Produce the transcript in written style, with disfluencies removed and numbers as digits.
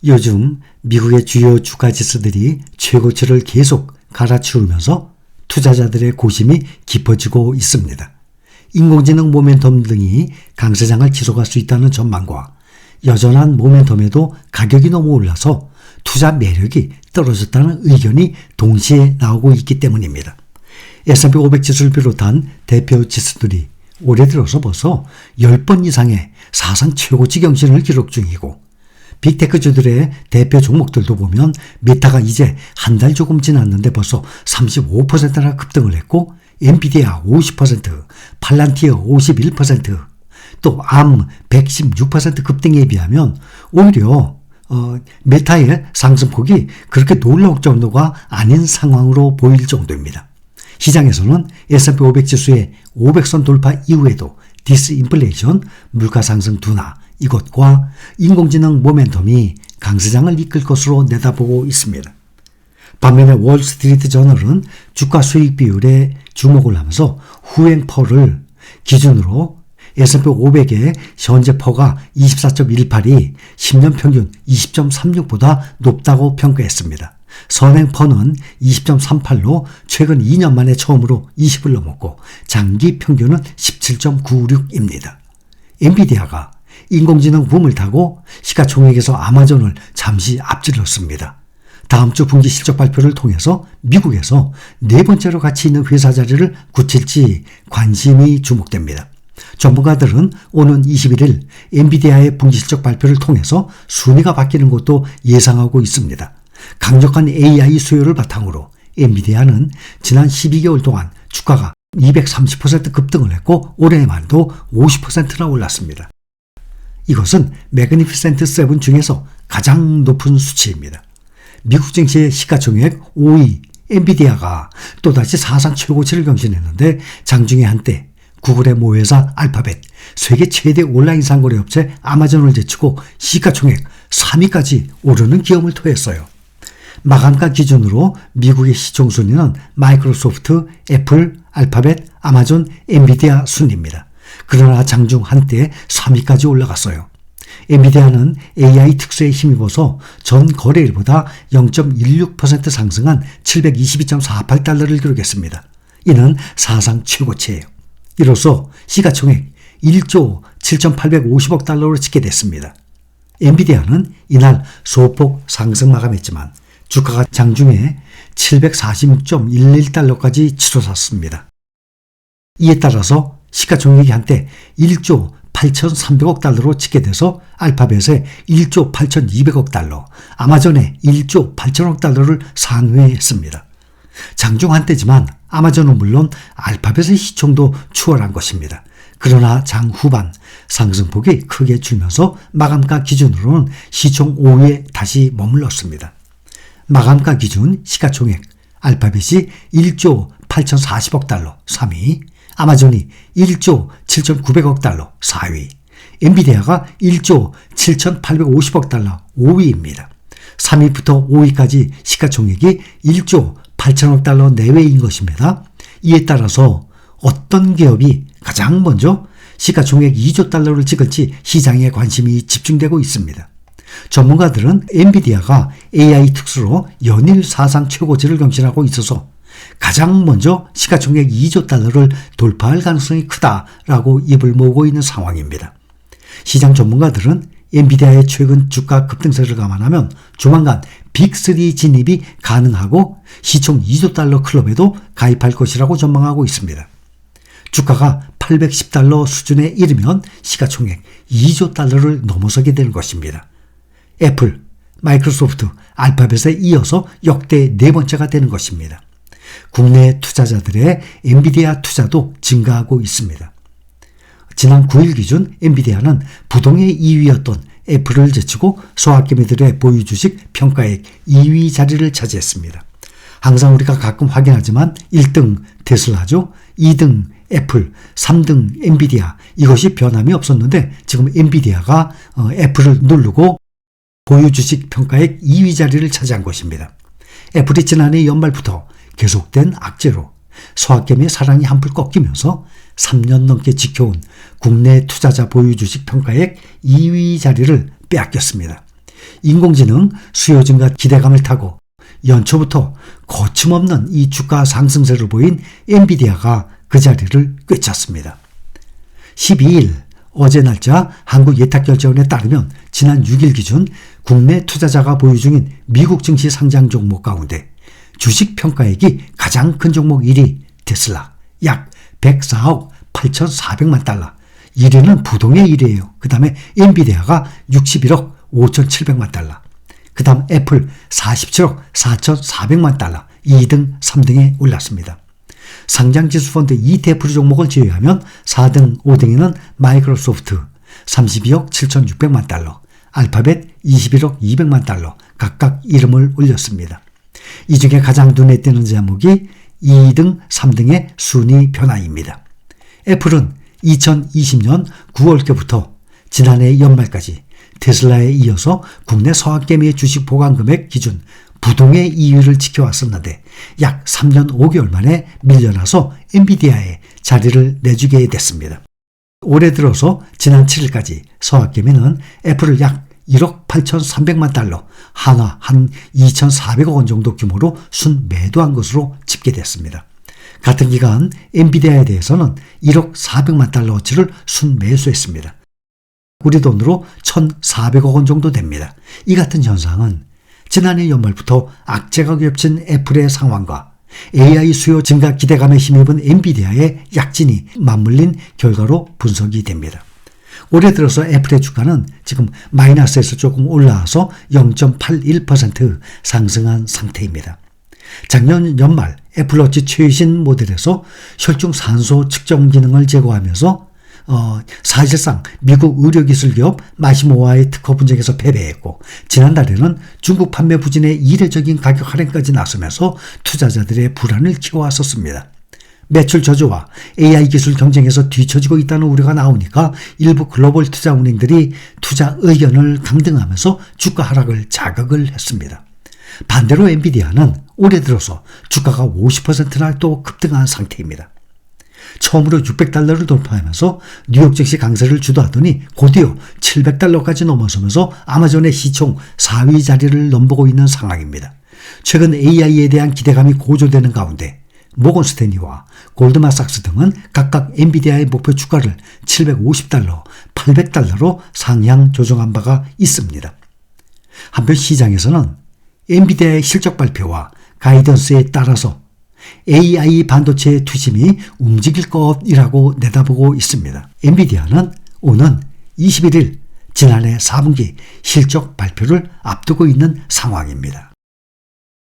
요즘 미국의 주요 주가 지수들이 최고치를 계속 갈아치우면서 투자자들의 고심이 깊어지고 있습니다. 인공지능 모멘텀 등이 강세장을 지속할 수 있다는 전망과 여전한 모멘텀에도 가격이 너무 올라서 투자 매력이 떨어졌다는 의견이 동시에 나오고 있기 때문입니다. S&P 500 지수를 비롯한 대표 지수들이 올해 들어서 벌써 10번 이상의 사상 최고치 경신을 기록 중이고, 빅테크주들의 대표 종목들도 보면 메타가 이제 한 달 조금 지났는데 벌써 35%나 급등을 했고, 엔비디아 50%, 팔란티어 51%, 또 암 116% 급등에 비하면 오히려 메타의 상승폭이 그렇게 놀라울 정도가 아닌 상황으로 보일 정도입니다. 시장에서는 S&P 500 지수의 500선 돌파 이후에도 디스인플레이션, 물가 상승 둔화, 이것과 인공지능 모멘텀이 강세장을 이끌 것으로 내다보고 있습니다. 반면에 월스트리트 저널은 주가 수익 비율에 주목을 하면서 후행 퍼를 기준으로 S&P 500의 현재 퍼가 24.18이 10년 평균 20.36보다 높다고 평가했습니다. 선행 퍼는 20.38로 최근 2년 만에 처음으로 20을 넘었고, 장기 평균은 17.96입니다. 엔비디아가 인공지능 붐을 타고 시가총액에서 아마존을 잠시 앞질렀습니다. 다음 주 분기 실적 발표를 통해서 미국에서 네 번째로 가치 있는 회사 자리를 굳힐지 관심이 주목됩니다. 전문가들은 오는 21일 엔비디아의 분기 실적 발표를 통해서 순위가 바뀌는 것도 예상하고 있습니다. 강력한 AI 수요를 바탕으로 엔비디아는 지난 12개월 동안 주가가 230% 급등을 했고, 올해 말도 50%나 올랐습니다. 이것은 매그니피센트 7 중에서 가장 높은 수치입니다. 미국 증시의 시가총액 5위 엔비디아가 또다시 사상 최고치를 경신했는데, 장중에 한때 구글의 모회사 알파벳, 세계 최대 온라인 상거래 업체 아마존을 제치고 시가총액 3위까지 오르는 기염을 토했어요. 마감가 기준으로 미국의 시총 순위는 마이크로소프트, 애플, 알파벳, 아마존, 엔비디아 순입니다. 그러나 장중 한때 3위까지 올라갔어요. 엔비디아는 AI 특수에 힘입어서 전 거래일보다 0.16% 상승한 722.48달러를 기록했습니다. 이는 사상 최고치예요. 이로써 시가총액 1조 7,850억 달러로 찍게 됐습니다. 엔비디아는 이날 소폭 상승 마감했지만 주가가 장중에 746.11달러까지 치솟았습니다. 이에 따라서 시가총액이 한때 1조 8,300억 달러로 찍게 돼서 알파벳의 1조 8,200억 달러, 아마존의 1조 8천억 달러를 상회했습니다. 장중 한때지만 아마존은 물론 알파벳의 시총도 추월한 것입니다. 그러나 장 후반 상승폭이 크게 줄면서 마감가 기준으로는 시총 5위에 다시 머물렀습니다. 마감가 기준 시가총액 알파벳이 1조 8,040억 달러 3위, 아마존이 1조 7,900억 달러 4위, 엔비디아가 1조 7,850억 달러 5위입니다. 3위부터 5위까지 시가총액이 1조 8천억 달러 내외인 것입니다. 이에 따라서 어떤 기업이 가장 먼저 시가총액 2조 달러를 찍을지 시장에 관심이 집중되고 있습니다. 전문가들은 엔비디아가 AI 특수로 연일 사상 최고치를 경신하고 있어서 가장 먼저 시가총액 2조 달러를 돌파할 가능성이 크다라고 입을 모으고 있는 상황입니다. 시장 전문가들은 엔비디아의 최근 주가 급등세를 감안하면 조만간 빅3 진입이 가능하고 시총 2조 달러 클럽에도 가입할 것이라고 전망하고 있습니다. 주가가 810달러 수준에 이르면 시가총액 2조 달러를 넘어서게 되는 것입니다. 애플, 마이크로소프트, 알파벳에 이어서 역대 네 번째가 되는 것입니다. 국내 투자자들의 엔비디아 투자도 증가하고 있습니다. 지난 9일 기준 엔비디아는 부동의 2위였던 애플을 제치고 소학개미들의 보유 주식 평가액 2위 자리를 차지했습니다. 항상 우리가 가끔 확인하지만 1등 테슬라죠, 2등 애플, 3등 엔비디아, 이것이 변함이 없었는데 지금 엔비디아가 애플을 누르고 보유 주식 평가액 2위 자리를 차지한 것입니다. 애플이 지난해 연말부터 계속된 악재로 소학개미의 사랑이 한풀 꺾이면서 3년 넘게 지켜온 국내 투자자 보유 주식 평가액 2위 자리를 빼앗겼습니다. 인공지능 수요 증가 기대감을 타고 연초부터 거침없는 이 주가 상승세를 보인 엔비디아가 그 자리를 꿰찼습니다. 12일 어제 날짜 한국예탁결제원에 따르면 지난 6일 기준 국내 투자자가 보유 중인 미국 증시 상장 종목 가운데 주식 평가액이 가장 큰 종목 1위 테슬라 약 104억 8,400만 달러. 1위는 부동의 1위예요. 그 다음에 엔비디아가 61억 5,700만 달러. 그 다음 애플 47억 4,400만 달러. 2등, 3등에 올랐습니다. 상장지수펀드 ETF 종목을 제외하면 4등, 5등에는 마이크로소프트 32억 7,600만 달러, 알파벳 21억 200만 달러 각각 이름을 올렸습니다. 이 중에 가장 눈에 띄는 제목이 2등, 3등의 순위 변화입니다. 애플은 2020년 9월께부터 지난해 연말까지 테슬라에 이어서 국내 서학개미의 주식 보관 금액 기준 부동의 2위를 지켜왔었는데 약 3년 5개월 만에 밀려나서 엔비디아에 자리를 내주게 됐습니다. 올해 들어서 지난 7일까지 서학개미는 애플을 약 1억 8,300만 달러, 한화 한 2,400억 원 정도 규모로 순매도한 것으로 집계됐습니다. 같은 기간 엔비디아에 대해서는 1억 400만 달러어치를 순매수했습니다. 우리 돈으로 1,400억 원 정도 됩니다. 이 같은 현상은 지난해 연말부터 악재가 겹친 애플의 상황과 AI 수요 증가 기대감에 힘입은 엔비디아의 약진이 맞물린 결과로 분석이 됩니다. 올해 들어서 애플의 주가는 지금 마이너스에서 조금 올라와서 0.81% 상승한 상태입니다. 작년 연말 애플워치 최신 모델에서 혈중산소 측정 기능을 제거하면서 사실상 미국 의료기술기업 마시모와의 특허 분쟁에서 패배했고 지난달에는 중국 판매 부진에 이례적인 가격 할인까지 나서면서 투자자들의 불안을 키워왔었습니다. 매출 저조와 AI 기술 경쟁에서 뒤처지고 있다는 우려가 나오니까 일부 글로벌 투자 은행들이 투자 의견을 강등하면서 주가 하락을 자극을 했습니다. 반대로 엔비디아는 올해 들어서 주가가 50%나 또 급등한 상태입니다. 처음으로 600달러를 돌파하면서 뉴욕 증시 강세를 주도하더니 곧이어 700달러까지 넘어서면서 아마존의 시총 4위 자리를 넘보고 있는 상황입니다. 최근 AI에 대한 기대감이 고조되는 가운데 모건 스탠리와 골드만삭스 등은 각각 엔비디아의 목표 주가를 750달러, 800달러로 상향 조정한 바가 있습니다. 한편 시장에서는 엔비디아의 실적 발표와 가이던스에 따라서 AI 반도체의 투심이 움직일 것이라고 내다보고 있습니다. 엔비디아는 오는 21일 지난해 4분기 실적 발표를 앞두고 있는 상황입니다.